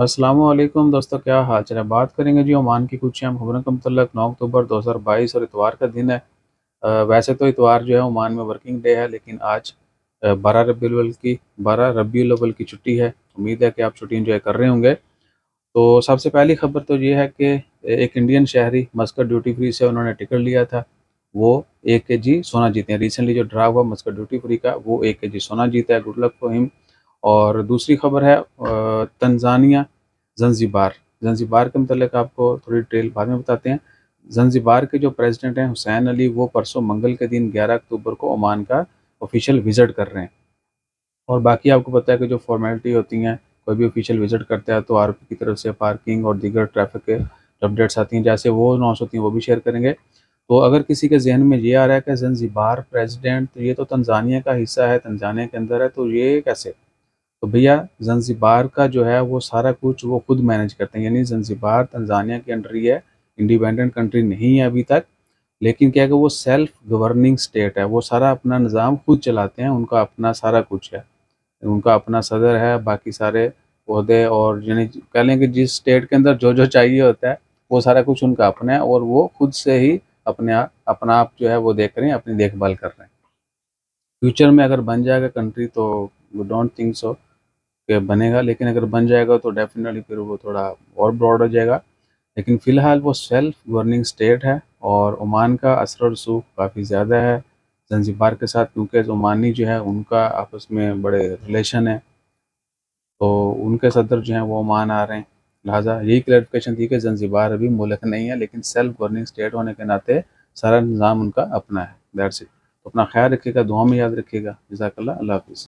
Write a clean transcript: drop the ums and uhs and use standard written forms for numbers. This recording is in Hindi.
अस्सलामुअलैकुम दोस्तों, क्या हाल चाल है। बात करेंगे जी ओमान की कुछ अहम खबरों के मतलब 9 अक्टूबर 2022 और इतवार का दिन है। वैसे तो इतवार जो है ओमान में वर्किंग डे है, लेकिन आज 12 रबीउल अव्वल की छुट्टी है। उम्मीद है कि आप छुट्टी एंजॉय कर रहे होंगे। तो सबसे पहली खबर तो ये है कि एक इंडियन शहरी मस्कट ड्यूटी फ्री से उन्होंने टिकट लिया था। वो 1 केजी सोना जीते हैं। रिसेंटली जो ड्रा हुआ मस्कट ड्यूटी फ्री का, वो 1 केजी सोना जीता है। Good luck for him. और दूसरी खबर है तंजानिया ज़ंज़ीबार। ज़ंज़ीबार के मतलब आपको थोड़ी डिटेल बाद में बताते हैं। ज़ंज़ीबार के जो प्रेसिडेंट हैं हुसैन अली, वो परसों मंगल के दिन 11 अक्टूबर को ओमान का ऑफिशियल विज़िट कर रहे हैं। और बाकी आपको पता है कि जो फ़ॉर्मेलिटी होती हैं, कोई भी ऑफिशियल विज़िट करता है तो आरपी की तरफ से पार्किंग और दीगर ट्रैफ़िक के अपडेट्स आती हैं, जैसे वो अनाउंस होती हैं वो भी शेयर करेंगे। तो अगर किसी के ज़हन में ये आ रहा है कि ज़ंज़ीबार प्रेसिडेंट, तो ये तो तंज़ानिया का हिस्सा है, तंज़ानिया के अंदर है, तो ये कैसे? तो भैया ज़ंज़ीबार का जो है वो सारा कुछ वो खुद मैनेज करते हैं, यानी ज़ंज़ीबार तंज़ानिया के अंडर ही है, इंडिपेंडेंट कंट्री नहीं है अभी तक। लेकिन क्या है कि वो सेल्फ गवर्निंग स्टेट है, वो सारा अपना निज़ाम खुद चलाते हैं, उनका अपना सारा कुछ है। उनका अपना सदर है, बाकी सारे ओहदे और यानी कह लें कि जिस स्टेट के अंदर जो-जो चाहिए होता है, वो सारा कुछ उनका अपना है और वो खुद से ही अपना आप जो है वो देख रहे हैं, अपनी देखभाल कर रहे हैं। फ्यूचर में अगर बन जाएगा कंट्री तो वी डोंट थिंक सो कि बनेगा, लेकिन अगर बन जाएगा तो डेफ़िनेटली फिर वो थोड़ा और ब्रॉड हो जाएगा। लेकिन फ़िलहाल वो सेल्फ गवर्निंग स्टेट है और ओमान का असर और रसूख काफ़ी ज़्यादा है ज़ंज़ीबार के साथ, क्योंकि ओमानी जो है उनका आपस में बड़े रिलेशन है। तो उनके सदर जो हैं वो ओमान आ रहे हैं। लिहाज़ा यही क्लैरिफ़िकेशन थी कि ज़ंज़ीबार अभी मुल्क नहीं है, लेकिन सेल्फ गवर्निंग स्टेट होने के नाते सारा निज़ाम उनका अपना है। That's it. तो अपना ख़्याल रखिएगा, दुआ में याद रखिएगा। जज़ाकल्लाह, अल्लाह हाफ़िज़।